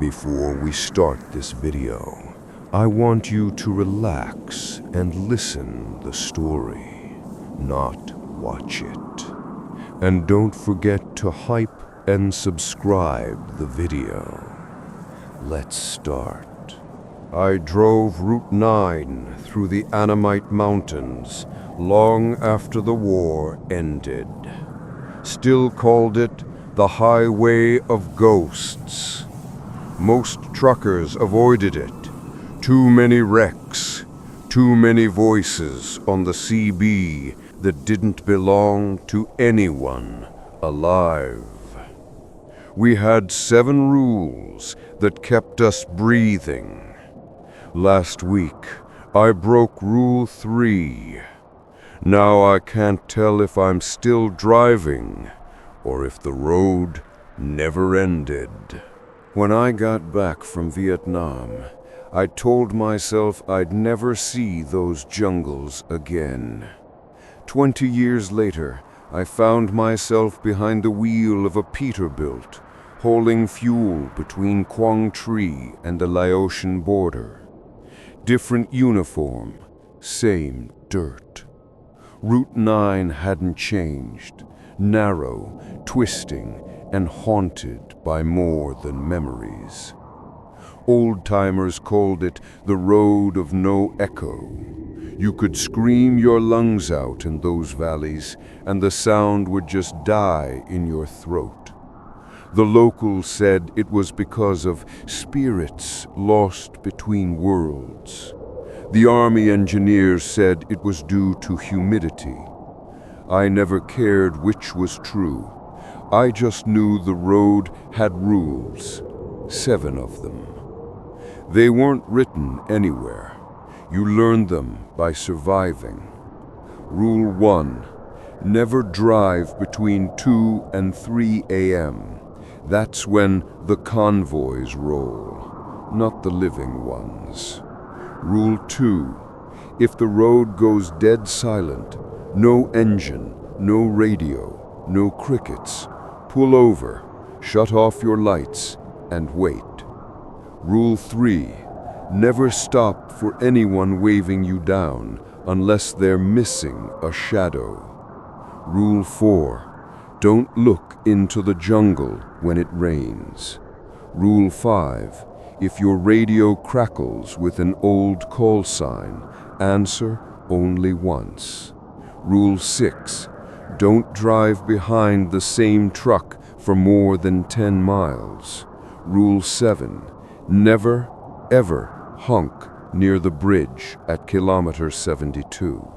Before we start this video, I want you to relax and listen the story, not watch it. And don't forget to hype and subscribe the video. Let's start. I drove Route 9 through the Annamite Mountains long after the war ended. Still called it the Highway of Ghosts. Most truckers avoided it. Too many wrecks, too many voices on the CB that didn't belong to anyone alive. We had 7 rules that kept us breathing. Last week, I broke Rule 3. Now I can't tell if I'm still driving or if the road never ended. When I got back from Vietnam, I told myself I'd never see those jungles again. 20 years later, I found myself behind the wheel of a Peterbilt, hauling fuel between Quang Tri and the Laotian border. Different uniform, same dirt. Route 9 hadn't changed, narrow, twisting, and haunted by more than memories. Old-timers called it the road of no echo. You could scream your lungs out in those valleys, and the sound would just die in your throat. The locals said it was because of spirits lost between worlds. The army engineers said it was due to humidity. I never cared which was true. I just knew the road had rules, 7 of them. They weren't written anywhere. You learned them by surviving. Rule 1, never drive between 2 and 3 a.m. That's when the convoys roll, not the living ones. Rule 2, if the road goes dead silent, no engine, no radio, no crickets, pull over, shut off your lights, and wait. Rule 3, never stop for anyone waving you down unless they're missing a shadow. Rule 4, don't look into the jungle when it rains. Rule 5, if your radio crackles with an old call sign, answer only once. Rule 6, don't drive behind the same truck for more than 10 miles. Rule 7, never, ever honk near the bridge at kilometer 72.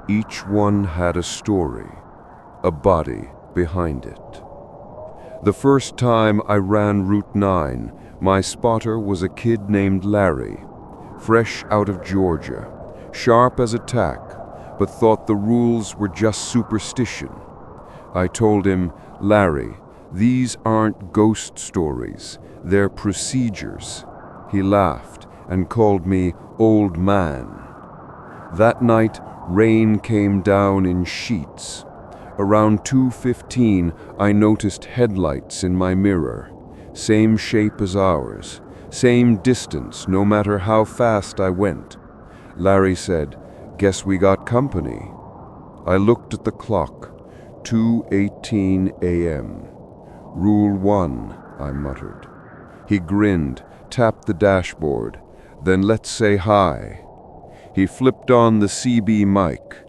Each one had a story, a body behind it. The first time I ran Route 9, my spotter was a kid named Larry, fresh out of Georgia, sharp as a tack, but thought the rules were just superstition. I told him, "Larry, these aren't ghost stories, they're procedures." He laughed and called me old man. That night, rain came down in sheets. Around 2:15, I noticed headlights in my mirror. Same shape as ours, same distance no matter how fast I went. Larry said, "Guess we got company." I looked at the clock, 2:18 a.m. "Rule 1, I muttered. He grinned, tapped the dashboard. "Then let's say hi." He flipped on the CB mic.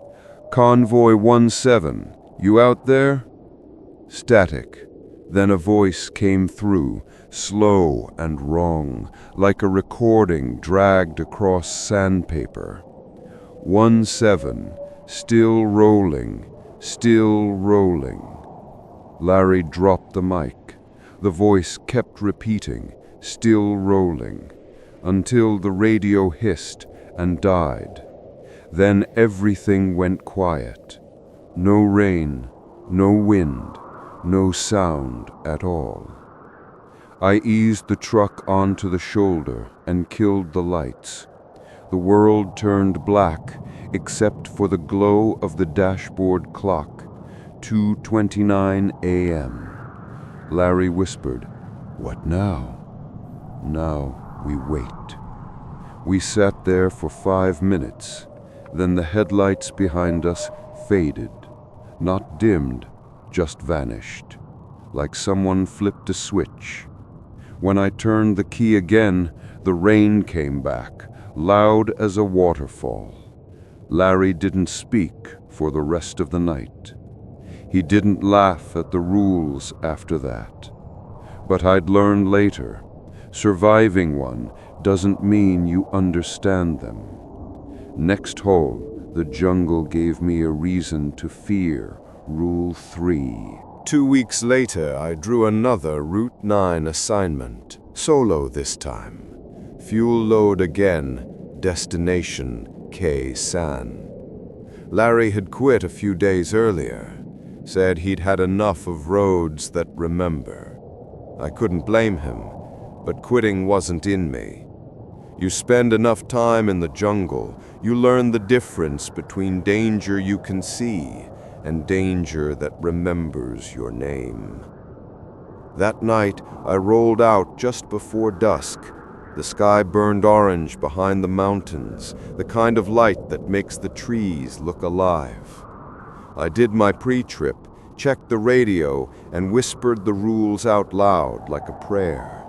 "Convoy 17, you out there?" Static. Then a voice came through, slow and wrong, like a recording dragged across sandpaper. 17, still rolling, still rolling. Larry dropped the mic. The voice kept repeating, still rolling, until the radio hissed and died. Then everything went quiet. No rain, no wind, no sound at all. I eased the truck onto the shoulder and killed the lights. The world turned black except for the glow of the dashboard clock, 2:29 a.m. Larry whispered, "What now?" Now we wait. We sat there for 5 minutes. Then the headlights behind us faded. Not dimmed, just vanished. Like someone flipped a switch. When I turned the key again, the rain came back, loud as a waterfall. Larry didn't speak for the rest of the night. He didn't laugh at the rules after that. But I'd learned later, surviving one doesn't mean you understand them. Next hole, the jungle gave me a reason to fear Rule 3. 2 weeks later, I drew another Route 9 assignment, solo this time. Fuel load again, destination Khe Sanh. Larry had quit a few days earlier, said he'd had enough of roads that remember. I couldn't blame him, but quitting wasn't in me. You spend enough time in the jungle, you learn the difference between danger you can see and danger that remembers your name. That night, I rolled out just before dusk. The sky burned orange behind the mountains, the kind of light that makes the trees look alive. I did my pre-trip, checked the radio, and whispered the rules out loud like a prayer.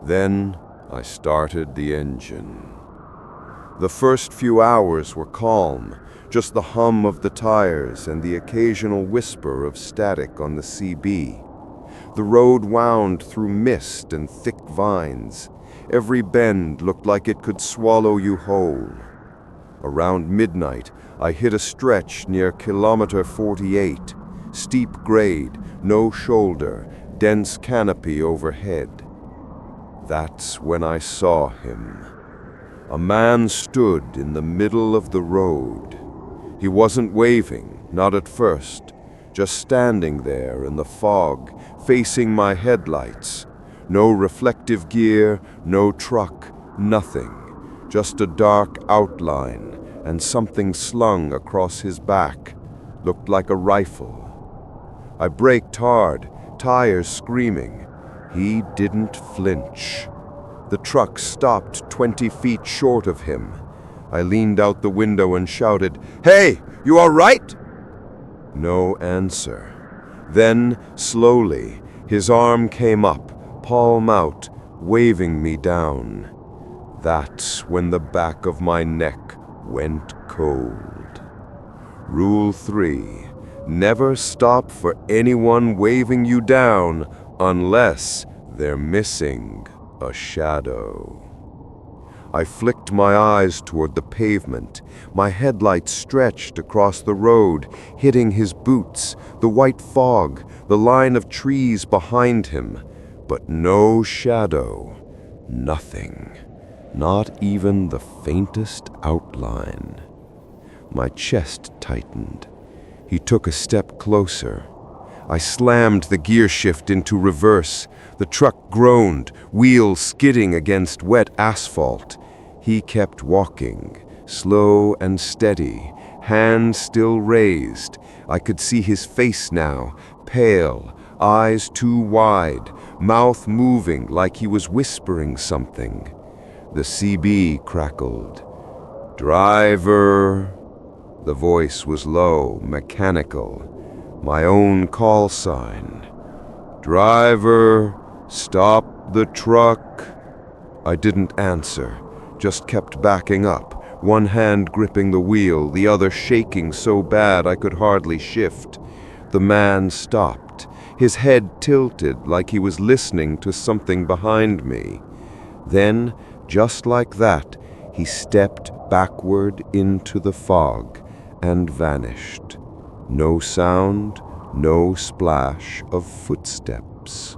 Then I started the engine. The first few hours were calm, just the hum of the tires and the occasional whisper of static on the CB. The road wound through mist and thick vines. Every bend looked like it could swallow you whole. Around midnight, I hit a stretch near kilometer 48. Steep grade, no shoulder, dense canopy overhead. That's when I saw him. A man stood in the middle of the road. He wasn't waving, not at first, just standing there in the fog, facing my headlights. No reflective gear, no truck, nothing. Just a dark outline and something slung across his back. Looked like a rifle. I braked hard, tires screaming. He didn't flinch. The truck stopped 20 feet short of him. I leaned out the window and shouted, "Hey, you all right?" No answer. Then, slowly, his arm came up, palm out, waving me down. That's when the back of my neck went cold. Rule 3. Never stop for anyone waving you down unless they're missing a shadow. I flicked my eyes toward the pavement. My headlights stretched across the road, hitting his boots, the white fog, the line of trees behind him. But no shadow, nothing, not even the faintest outline. My chest tightened. He took a step closer. I slammed the gear shift into reverse. The truck groaned, wheels skidding against wet asphalt. He kept walking, slow and steady, hands still raised. I could see his face now, pale, eyes too wide, mouth moving like he was whispering something. The CB crackled. "Driver." The voice was low, mechanical. My own call sign. "Driver, stop the truck." I didn't answer, just kept backing up, one hand gripping the wheel, the other shaking so bad I could hardly shift. The man stopped, his head tilted like he was listening to something behind me. Then, just like that, he stepped backward into the fog and vanished. No sound, no splash of footsteps.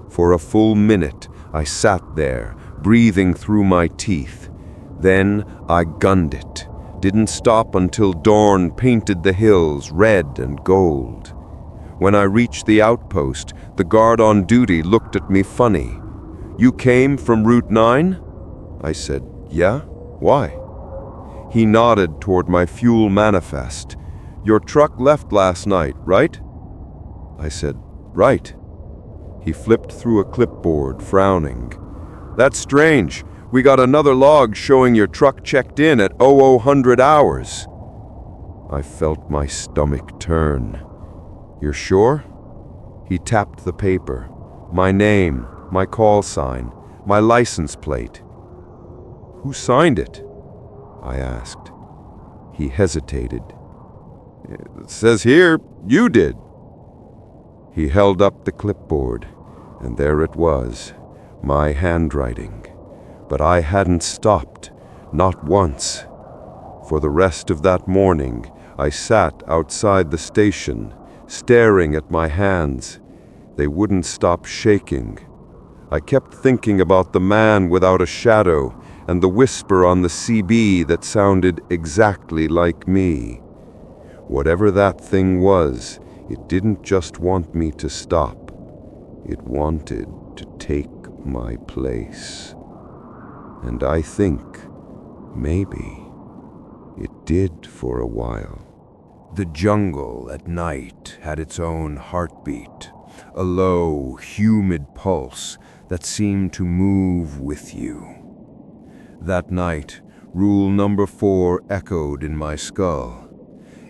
For a full minute, I sat there, breathing through my teeth. Then I gunned it. Didn't stop until dawn painted the hills red and gold. When I reached the outpost, the guard on duty looked at me funny. "You came from Route 9? I said, "Yeah? Why?" He nodded toward my fuel manifest. "Your truck left last night, right?" I said, "Right." He flipped through a clipboard, frowning. That's strange. We got another log showing your truck checked in at 0000 hours. I felt my stomach turn. You're sure? He tapped the paper. My name, my call sign, my license plate. Who signed it? I asked. He hesitated. It says here, you did. He held up the clipboard, and there it was, my handwriting. But I hadn't stopped, not once. For the rest of that morning, I sat outside the station, staring at my hands. They wouldn't stop shaking. I kept thinking about the man without a shadow and the whisper on the CB that sounded exactly like me. Whatever that thing was, it didn't just want me to stop. It wanted to take my place. And I think, maybe, it did for a while. The jungle at night had its own heartbeat, a low, humid pulse that seemed to move with you. That night, rule number 4 echoed in my skull.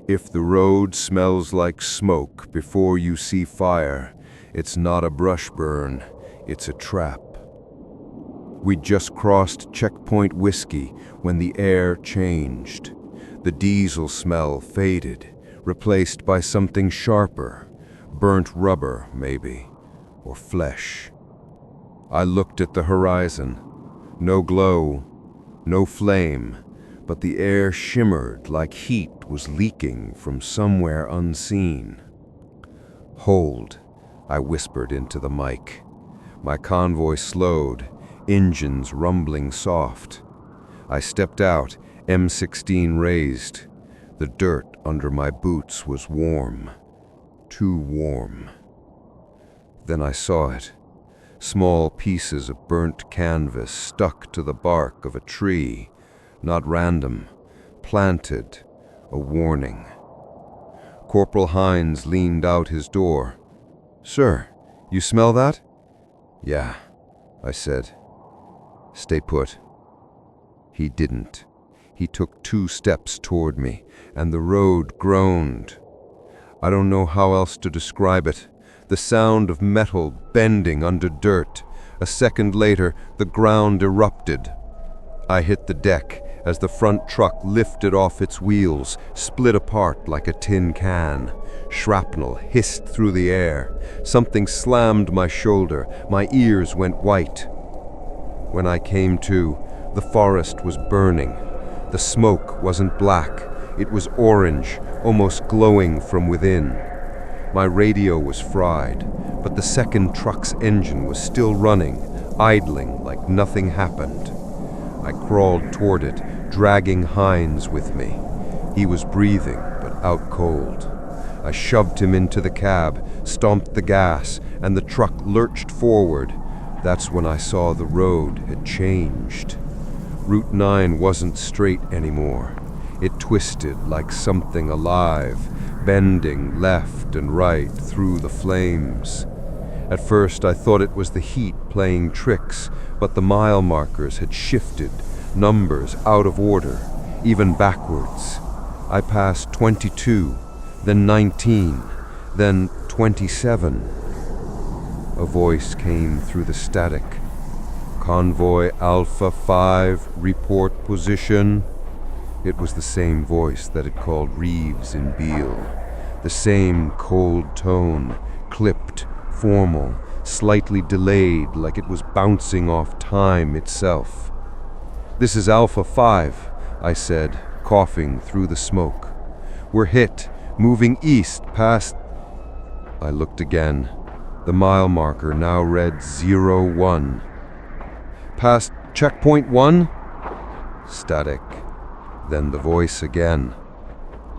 If the road smells like smoke before you see fire, it's not a brush burn, it's a trap. We'd just crossed Checkpoint Whiskey when the air changed. The diesel smell faded, replaced by something sharper, burnt rubber, maybe, or flesh. I looked at the horizon. No glow, no flame, but the air shimmered like heat was leaking from somewhere unseen. Hold, I whispered into the mic. My convoy slowed, engines rumbling soft. I stepped out, M16 raised. The dirt under my boots was warm, too warm. Then I saw it. Small pieces of burnt canvas stuck to the bark of a tree, not random, planted, a warning. Corporal Hines leaned out his door. "Sir, you smell that?" "Yeah," I said. "Stay put." He didn't. He took 2 steps toward me, and the road groaned. I don't know how else to describe it. The sound of metal bending under dirt. A second later, the ground erupted. I hit the deck as the front truck lifted off its wheels, split apart like a tin can. Shrapnel hissed through the air. Something slammed my shoulder. My ears went white. When I came to, the forest was burning. The smoke wasn't black. It was orange, almost glowing from within. My radio was fried, but the second truck's engine was still running, idling like nothing happened. I crawled toward it, dragging Hines with me. He was breathing, but out cold. I shoved him into the cab, stomped the gas, and the truck lurched forward. That's when I saw the road had changed. Route 9 wasn't straight anymore. It twisted like something alive, bending left and right through the flames. At first I thought it was the heat playing tricks, but the mile markers had shifted, numbers out of order, even backwards. I passed 22, then 19, then 27. A voice came through the static. "Convoy Alpha 5, report position." It was the same voice that had called Reeves in Beale. The same cold tone, clipped, formal, slightly delayed, like it was bouncing off time itself. "This is Alpha 5, I said, coughing through the smoke. "We're hit, moving east past..." I looked again. The mile marker now read 01. "Past checkpoint 1? Static. Then the voice again.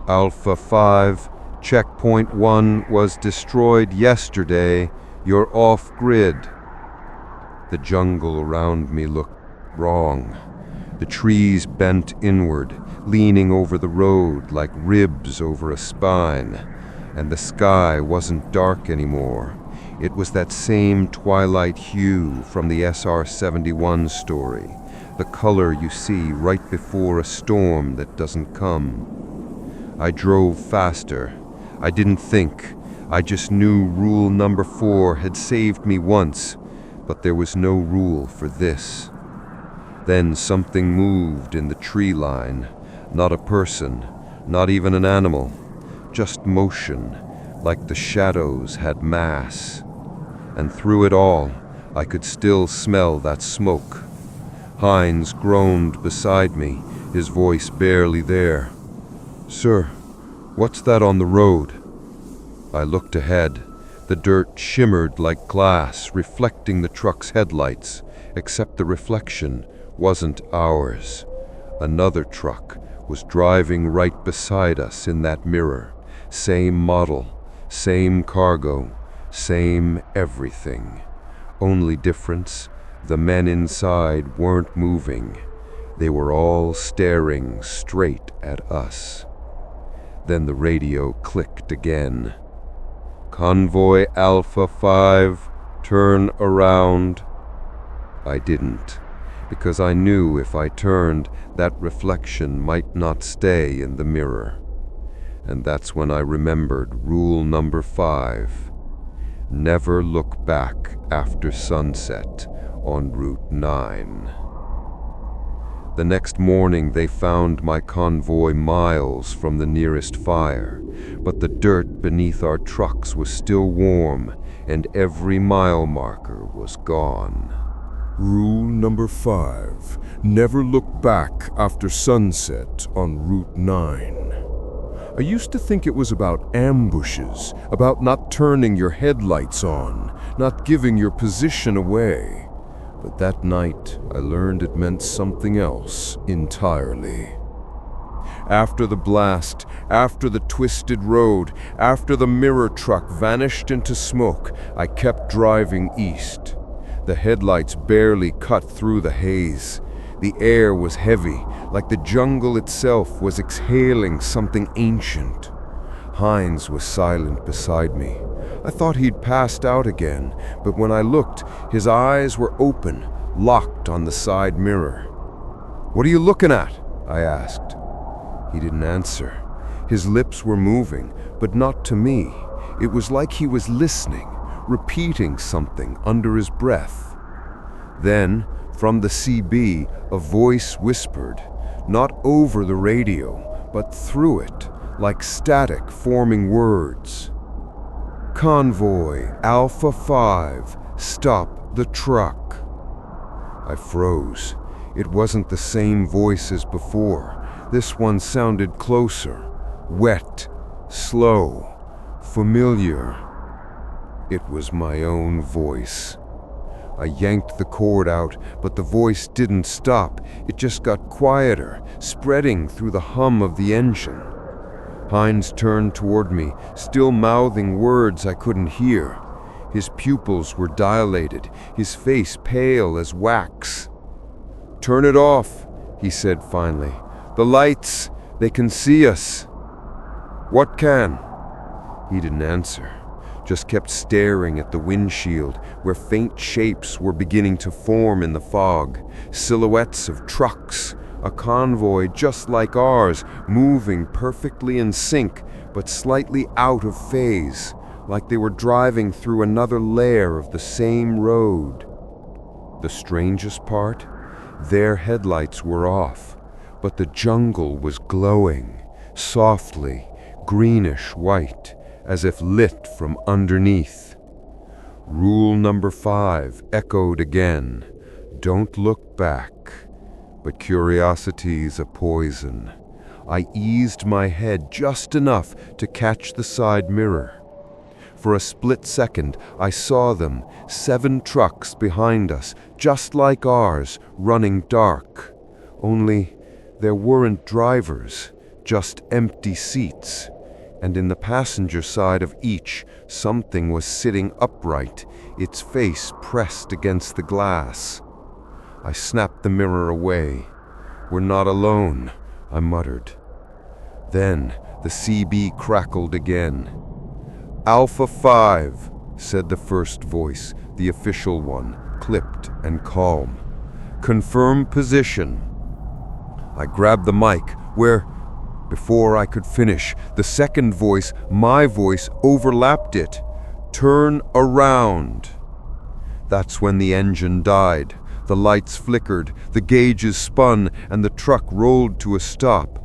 "Alpha 5, checkpoint 1 was destroyed yesterday. You're off-grid." The jungle around me looked wrong. The trees bent inward, leaning over the road like ribs over a spine. And the sky wasn't dark anymore. It was that same twilight hue from the SR-71 story, the color you see right before a storm that doesn't come. I drove faster. I didn't think. I just knew rule number 4 had saved me once, but there was no rule for this. Then something moved in the tree line. Not a person, not even an animal, just motion, like the shadows had mass. And through it all, I could still smell that smoke. Hines groaned beside me, his voice barely there. "Sir, what's that on the road?" I looked ahead. The dirt shimmered like glass, reflecting the truck's headlights, except the reflection wasn't ours. Another truck was driving right beside us in that mirror. Same model, same cargo, same everything. Only difference, the men inside weren't moving. They were all staring straight at us. Then the radio clicked again. "Convoy Alpha 5, turn around." I didn't, because I knew if I turned, that reflection might not stay in the mirror. And that's when I remembered rule number 5. Never look back after sunset on Route 9. The next morning they found my convoy miles from the nearest fire, but the dirt beneath our trucks was still warm, and every mile marker was gone. Rule number 5. Never look back after sunset on Route 9. I used to think it was about ambushes, about not turning your headlights on, not giving your position away. But that night, I learned it meant something else entirely. After the blast, after the twisted road, after the mirror truck vanished into smoke, I kept driving east. The headlights barely cut through the haze. The air was heavy, like the jungle itself was exhaling something ancient. Hines was silent beside me. I thought he'd passed out again, but when I looked, his eyes were open, locked on the side mirror. "What are you looking at?" I asked. He didn't answer. His lips were moving, but not to me. It was like he was listening, repeating something under his breath. Then, from the CB, a voice whispered, not over the radio, but through it, like static forming words. "Convoy Alpha 5, stop the truck." I froze. It wasn't the same voice as before. This one sounded closer, wet, slow, familiar. It was my own voice. I yanked the cord out, but the voice didn't stop. It just got quieter, spreading through the hum of the engine. Hines turned toward me, still mouthing words I couldn't hear. His pupils were dilated, his face pale as wax. "Turn it off," he said finally. "The lights, they can see us." "What can?" He didn't answer, just kept staring at the windshield where faint shapes were beginning to form in the fog, silhouettes of trucks, a convoy just like ours, moving perfectly in sync but slightly out of phase, like they were driving through another layer of the same road. The strangest part? Their headlights were off, but the jungle was glowing, softly, greenish white, as if lit from underneath. Rule number 5 echoed again. Don't look back. But curiosity's a poison. I eased my head just enough to catch the side mirror. For a split second, I saw them, 7 trucks behind us, just like ours, running dark. Only there weren't drivers, just empty seats. And in the passenger side of each, something was sitting upright, its face pressed against the glass. I snapped the mirror away. "We're not alone," I muttered. Then the CB crackled again. "Alpha 5, said the first voice, the official one, clipped and calm. "Confirm position." I grabbed the mic, before I could finish, the second voice, my voice, overlapped it. "Turn around." That's when the engine died. The lights flickered, the gauges spun, and the truck rolled to a stop.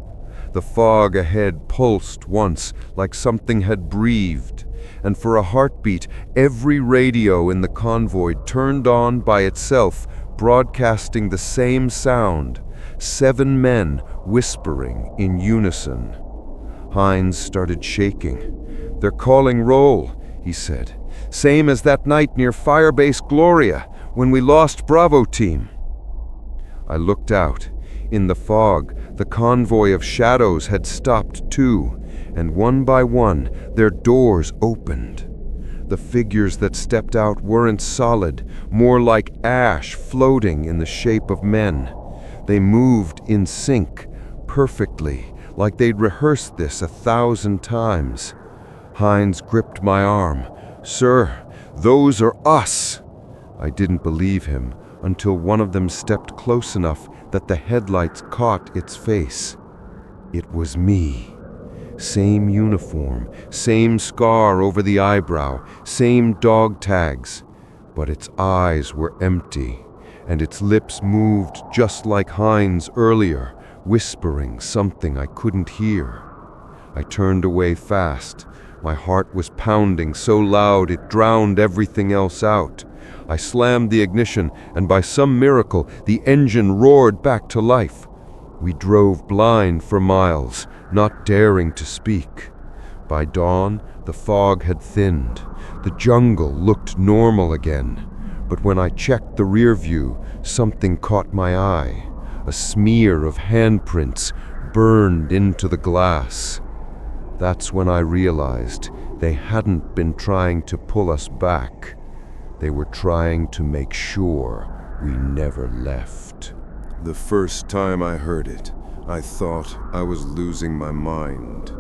The fog ahead pulsed once, like something had breathed, and for a heartbeat, every radio in the convoy turned on by itself, broadcasting the same sound. 7 men whispering in unison. Hines started shaking. "They're calling roll," he said. "Same as that night near Firebase Gloria, when we lost Bravo team." I looked out. In the fog, the convoy of shadows had stopped too, and one by one, their doors opened. The figures that stepped out weren't solid, more like ash floating in the shape of men. They moved in sync, perfectly, like they'd rehearsed this 1,000 times. Hines gripped my arm. "Sir, those are us!" I didn't believe him until one of them stepped close enough that the headlights caught its face. It was me. Same uniform, same scar over the eyebrow, same dog tags. But its eyes were empty, and its lips moved just like Hines earlier, whispering something I couldn't hear. I turned away fast. My heart was pounding so loud it drowned everything else out. I slammed the ignition, and by some miracle, the engine roared back to life. We drove blind for miles, not daring to speak. By dawn, the fog had thinned. The jungle looked normal again. But when I checked the rear view, something caught my eye. A smear of handprints burned into the glass. That's when I realized they hadn't been trying to pull us back. They were trying to make sure we never left. The first time I heard it, I thought I was losing my mind.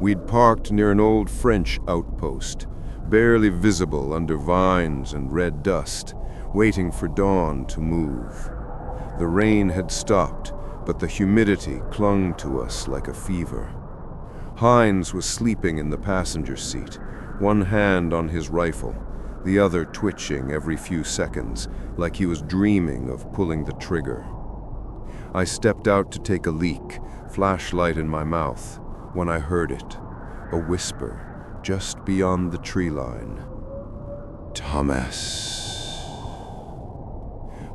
We'd parked near an old French outpost, barely visible under vines and red dust, waiting for dawn to move. The rain had stopped, but the humidity clung to us like a fever. Hines was sleeping in the passenger seat, one hand on his rifle, the other twitching every few seconds, like he was dreaming of pulling the trigger. I stepped out to take a leak, flashlight in my mouth, when I heard it, a whisper just beyond the tree line. "Thomas."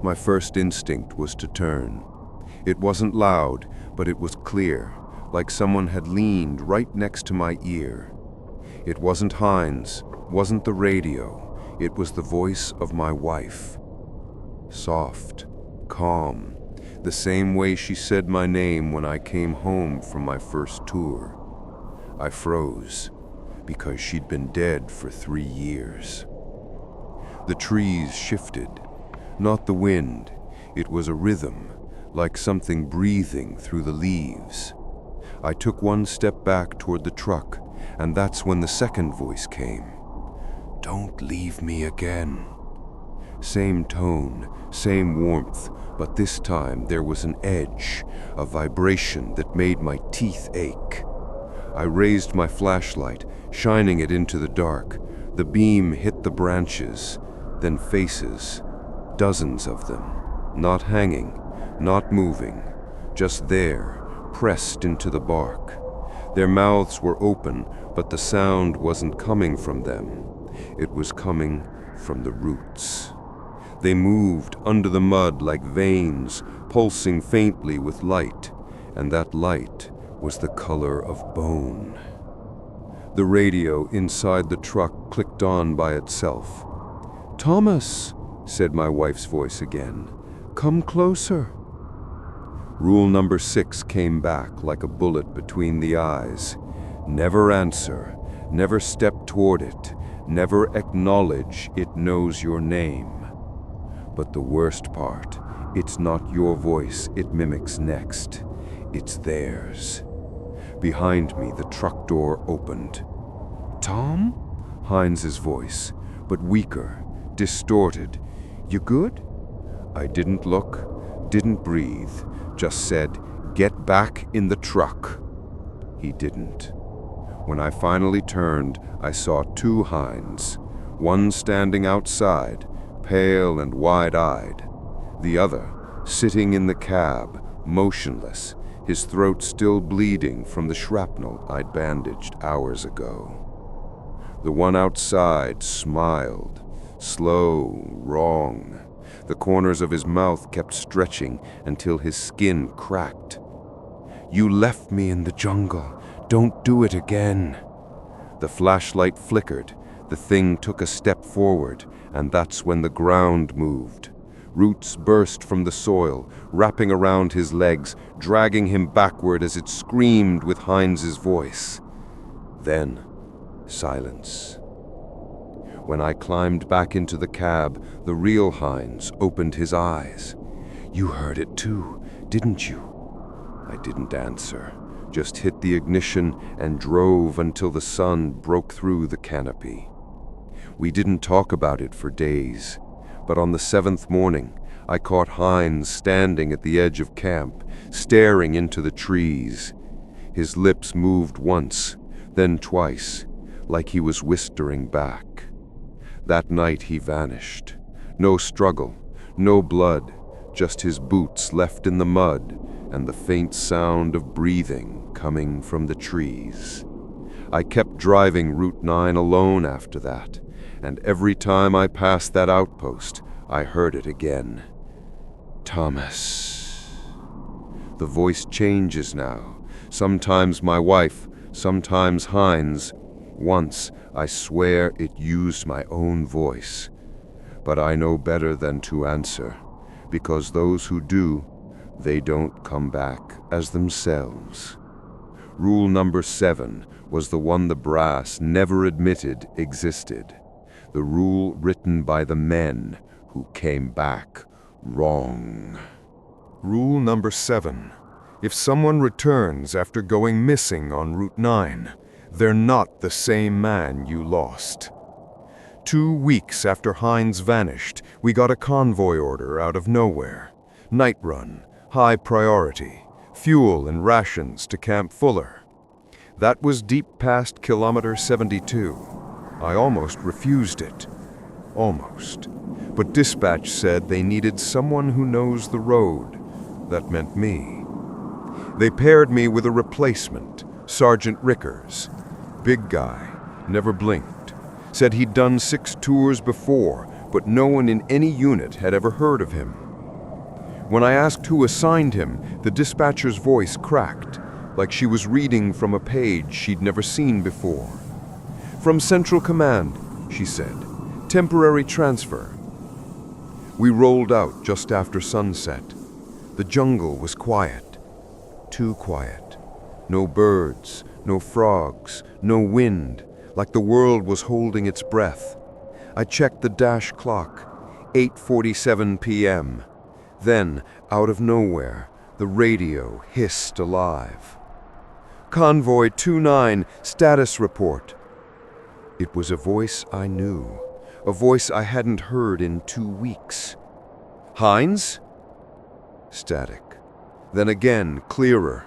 My first instinct was to turn. It wasn't loud, but it was clear, like someone had leaned right next to my ear. It wasn't Hines, wasn't the radio. It was the voice of my wife. Soft, calm, the same way she said my name when I came home from my first tour. I froze, because she'd been dead for 3 years. The trees shifted, not the wind. It was a rhythm, like something breathing through the leaves. I took one step back toward the truck, and that's when the second voice came. "Don't leave me again." Same tone, same warmth, but this time there was an edge, a vibration that made my teeth ache. I raised my flashlight, shining it into the dark. The beam hit the branches, then faces, dozens of them, not hanging, not moving, just there, pressed into the bark. Their mouths were open, but the sound wasn't coming from them. It was coming from the roots. They moved under the mud like veins, pulsing faintly with light, and that light was the color of bone. The radio inside the truck clicked on by itself. "Thomas," said my wife's voice again, "come closer." Rule number 6 came back like a bullet between the eyes. Never answer, never step toward it, never acknowledge it knows your name. But the worst part, it's not your voice it mimics next. It's theirs. Behind me, the truck door opened. "Tom?" Heinz's voice, but weaker, distorted. "You good?" I didn't look, didn't breathe, just said, "Get back in the truck." He didn't. When I finally turned, I saw two Heinz, one standing outside, pale and wide-eyed, the other sitting in the cab, motionless, his throat still bleeding from the shrapnel I'd bandaged hours ago. The one outside smiled, slow, wrong. The corners of his mouth kept stretching until his skin cracked. "You left me in the jungle. Don't do it again." The flashlight flickered. The thing took a step forward, and that's when the ground moved. Roots burst from the soil, wrapping around his legs, dragging him backward as it screamed with Heinz's voice. Then, silence. When I climbed back into the cab, the real Heinz opened his eyes. "You heard it too, didn't you?" I didn't answer, just hit the ignition and drove until the sun broke through the canopy. We didn't talk about it for days, but on the 7th morning, I caught Heinz standing at the edge of camp, staring into the trees. His lips moved once, then twice, like he was whispering back. That night he vanished. No struggle, no blood, just his boots left in the mud and the faint sound of breathing coming from the trees. I kept driving Route 9 alone after that, and every time I passed that outpost, I heard it again. "Thomas." The voice changes now. Sometimes my wife, sometimes Heinz. Once, I swear it used my own voice. But I know better than to answer, because those who do, they don't come back as themselves. Rule number 7 was the one the brass never admitted existed. The rule written by the men who came back wrong. Rule number 7. If someone returns after going missing on Route 9, they're not the same man you lost. 2 weeks after Heinz vanished, we got a convoy order out of nowhere. Night run, high priority, fuel and rations to Camp Fuller. That was deep past kilometer 72. I almost refused it. Almost. But dispatch said they needed someone who knows the road. That meant me. They paired me with a replacement, Sergeant Rickers. Big guy, never blinked. Said he'd done 6 tours before, but no one in any unit had ever heard of him. When I asked who assigned him, the dispatcher's voice cracked, like she was reading from a page she'd never seen before. "From Central Command," she said. "Temporary transfer." We rolled out just after sunset. The jungle was quiet. Too quiet. No birds, no frogs, no wind, like the world was holding its breath. I checked the dash clock. 8:47 p.m. Then, out of nowhere, the radio hissed alive. "Convoy 29, status report." It was a voice I knew, a voice I hadn't heard in 2 weeks. "Heinz?" Static. Then again, clearer.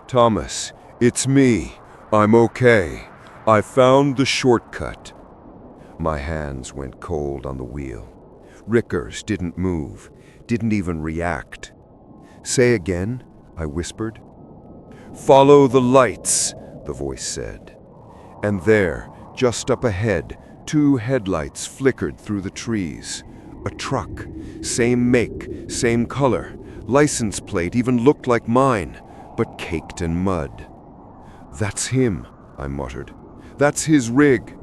"Thomas, it's me. I'm okay. I found the shortcut." My hands went cold on the wheel. Rickers didn't move, didn't even react. "Say again," I whispered. "Follow the lights," the voice said. And there, just up ahead, 2 headlights flickered through the trees. A truck, same make, same color, license plate even looked like mine, but caked in mud. "That's him," I muttered. "That's his rig."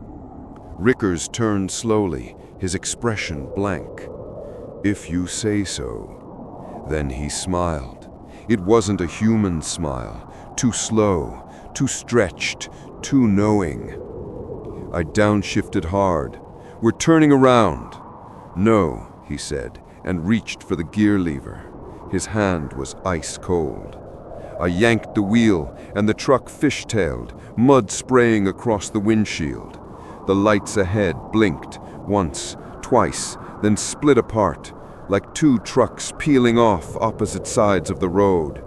Rickers turned slowly, his expression blank. "If you say so." Then he smiled. It wasn't a human smile, too slow, too stretched, too knowing. I downshifted hard. "We're turning around." "No," he said, and reached for the gear lever. His hand was ice cold. I yanked the wheel, and the truck fishtailed, mud spraying across the windshield. The lights ahead blinked once, twice, then split apart, like two trucks peeling off opposite sides of the road.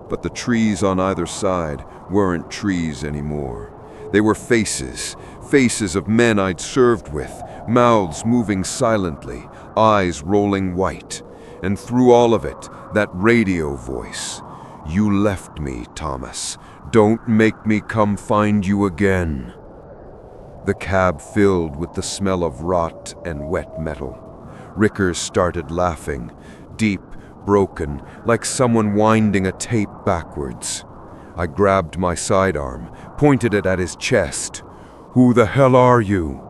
But the trees on either side weren't trees anymore. They were faces, faces of men I'd served with, mouths moving silently, eyes rolling white. And through all of it, that radio voice. "You left me, Thomas. Don't make me come find you again." The cab filled with the smell of rot and wet metal. Rickers started laughing, deep, broken, like someone winding a tape backwards. I grabbed my sidearm, pointed it at his chest. "Who the hell are you?"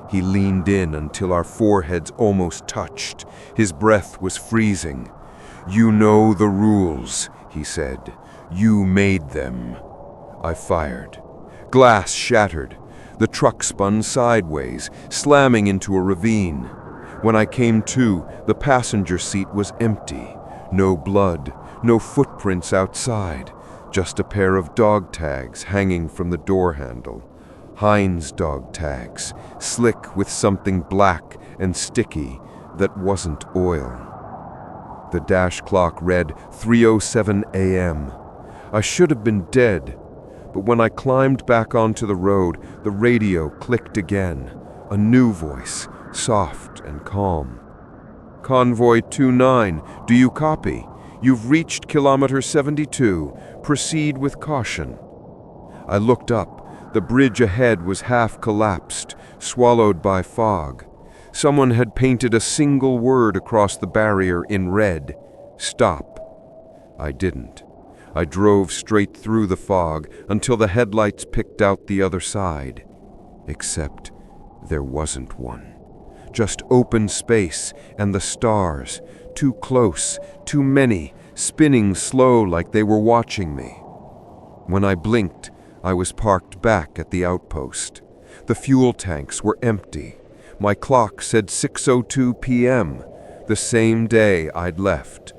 He leaned in until our foreheads almost touched. His breath was freezing. "You know the rules," he said. "You made them." I fired. Glass shattered. The truck spun sideways, slamming into a ravine. When I came to, the passenger seat was empty. No blood, no footprints outside, just a pair of dog tags hanging from the door handle. Heinz dog tags, slick with something black and sticky that wasn't oil. The dash clock read 3:07 a.m. I should have been dead, but when I climbed back onto the road, the radio clicked again. A new voice, soft and calm. "Convoy 29, do you copy? You've reached kilometer 72. Proceed with caution." I looked up. The bridge ahead was half collapsed, swallowed by fog. Someone had painted a single word across the barrier in red: "Stop." I didn't. I drove straight through the fog until the headlights picked out the other side. Except there wasn't one. Just open space and the stars, too close, too many, spinning slow like they were watching me. When I blinked, I was parked back at the outpost. The fuel tanks were empty. My clock said 6:02 p.m., the same day I'd left.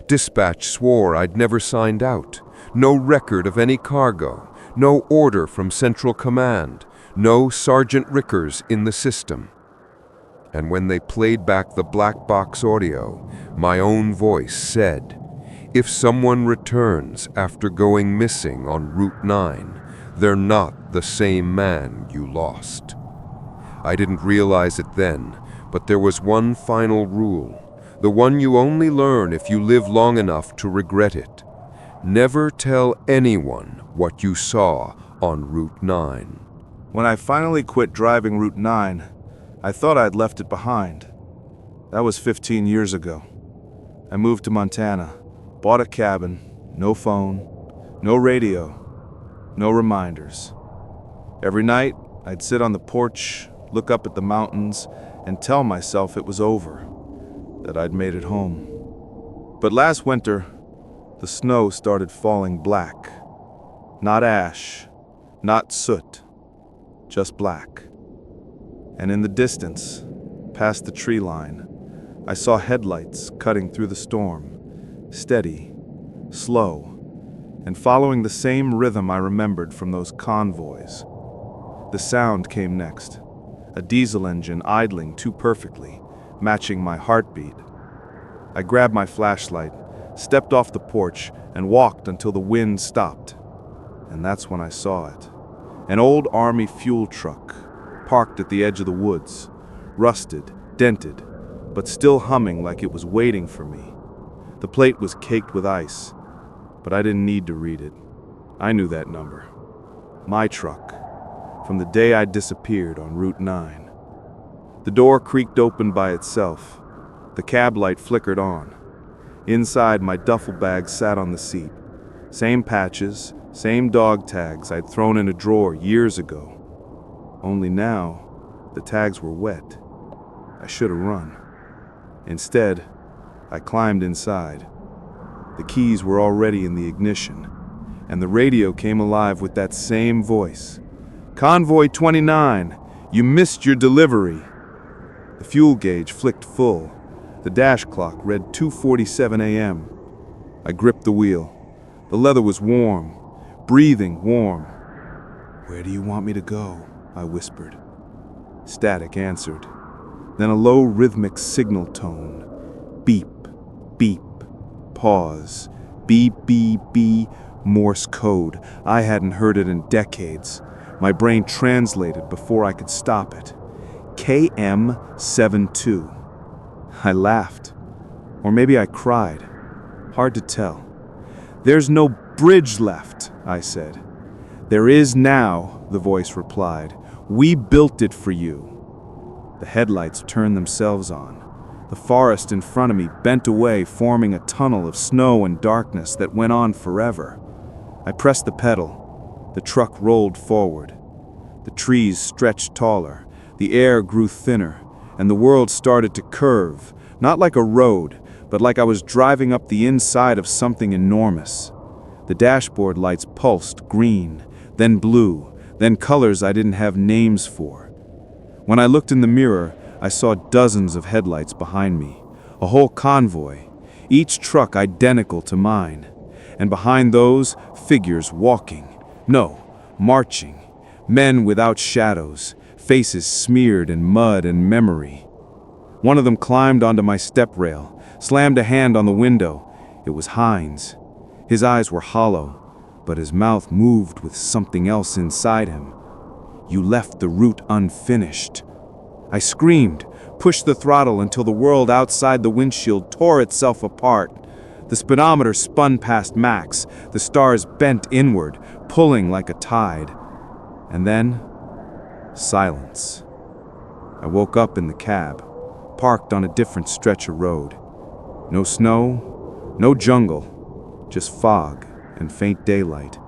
Dispatch swore I'd never signed out. No record of any cargo, no order from Central Command, no Sergeant Rickers in the system. And when they played back the black box audio, my own voice said, "If someone returns after going missing on Route 9, they're not the same man you lost." I didn't realize it then, but there was one final rule, the one you only learn if you live long enough to regret it. Never tell anyone what you saw on Route 9. When I finally quit driving Route 9, I thought I'd left it behind. That was 15 years ago. I moved to Montana, bought a cabin, no phone, no radio, no reminders. Every night, I'd sit on the porch, look up at the mountains, and tell myself it was over, that I'd made it home. But last winter, the snow started falling black. Not ash, not soot, just black. And in the distance, past the tree line, I saw headlights cutting through the storm, steady, slow, and following the same rhythm I remembered from those convoys. The sound came next, a diesel engine idling too perfectly, matching my heartbeat. I grabbed my flashlight, stepped off the porch, and walked until the wind stopped. And that's when I saw it. An old Army fuel truck, parked at the edge of the woods, rusted, dented, but still humming like it was waiting for me. The plate was caked with ice, but I didn't need to read it. I knew that number. My truck, from the day I disappeared on Route 9. The door creaked open by itself. The cab light flickered on. Inside, my duffel bag sat on the seat. Same patches, same dog tags I'd thrown in a drawer years ago. Only now, the tags were wet. I should have run. Instead, I climbed inside. The keys were already in the ignition, and the radio came alive with that same voice. "Convoy 29, you missed your delivery." The fuel gauge flicked full. The dash clock read 2:47 a.m. I gripped the wheel. The leather was warm, breathing warm. "Where do you want me to go?" I whispered. Static answered. Then a low rhythmic signal tone. Beep, beep, pause. Beep, beep, beep. Morse code. I hadn't heard it in decades. My brain translated before I could stop it. KM72. I laughed. Or maybe I cried. Hard to tell. There's no bridge left, I said. There is now, the voice replied. We built it for you. The headlights turned themselves on. The forest in front of me bent away, forming a tunnel of snow and darkness that went on forever. I pressed the pedal. The truck rolled forward. The trees stretched taller. The air grew thinner, and the world started to curve, not like a road, but like I was driving up the inside of something enormous. The dashboard lights pulsed green, then blue, then colors I didn't have names for. When I looked in the mirror, I saw dozens of headlights behind me, a whole convoy, each truck identical to mine, and behind those, figures walking, no, marching, men without shadows, faces smeared in mud and memory. One of them climbed onto my step rail, slammed a hand on the window. It was Heinz. His eyes were hollow, but his mouth moved with something else inside him. You left the route unfinished. I screamed, pushed the throttle until the world outside the windshield tore itself apart. The speedometer spun past max, the stars bent inward, pulling like a tide. And then, silence. I woke up in the cab, parked on a different stretch of road. No snow, no jungle, just fog and faint daylight.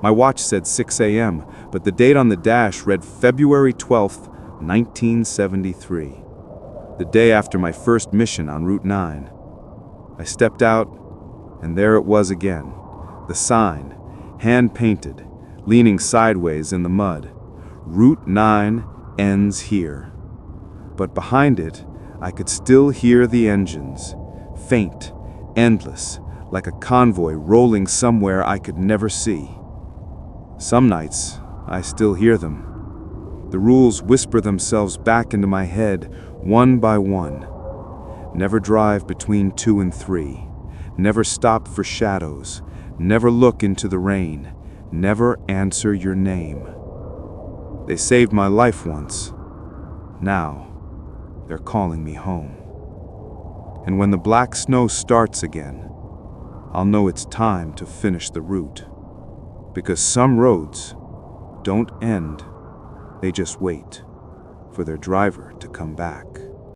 My watch said 6 a.m., but the date on the dash read February 12th, 1973, the day after my first mission on Route 9. I stepped out, and there it was again, the sign, hand-painted, leaning sideways in the mud. Route 9 ends here. But behind it, I could still hear the engines, faint, endless, like a convoy rolling somewhere I could never see. Some nights, I still hear them. The rules whisper themselves back into my head, one by one. Never drive between 2 and 3. Never stop for shadows. Never look into the rain. Never answer your name. They saved my life once. Now, they're calling me home. And when the black snow starts again, I'll know it's time to finish the route. Because some roads don't end. They just wait for their driver to come back.